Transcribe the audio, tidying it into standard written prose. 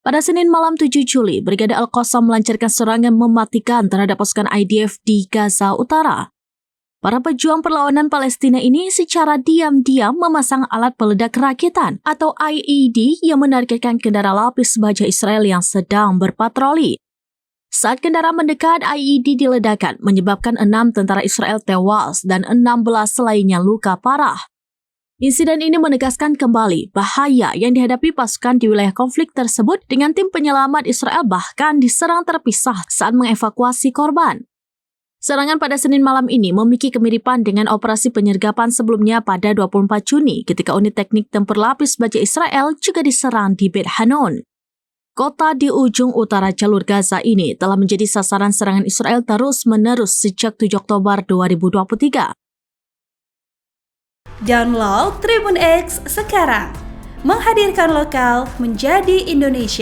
Pada Senin malam 7 Juli, Brigade Al-Qassam melancarkan serangan mematikan terhadap pasukan IDF di Gaza Utara. Para pejuang perlawanan Palestina ini secara diam-diam memasang alat peledak rakitan atau IED yang menargetkan kendaraan lapis baja Israel yang sedang berpatroli. Saat kendaraan mendekat, IED diledakkan menyebabkan 6 tentara Israel tewas dan 16 lainnya luka parah. Insiden ini menegaskan kembali bahaya yang dihadapi pasukan di wilayah konflik tersebut dengan tim penyelamat Israel bahkan diserang terpisah saat mengevakuasi korban. Serangan pada Senin malam ini memiliki kemiripan dengan operasi penyergapan sebelumnya pada 24 Juni ketika unit teknik tempur lapis baja Israel juga diserang di Beit Hanun. Kota di ujung utara jalur Gaza ini telah menjadi sasaran serangan Israel terus-menerus sejak 7 Oktober 2023. Download Tribun X sekarang, menghadirkan lokal menjadi Indonesia.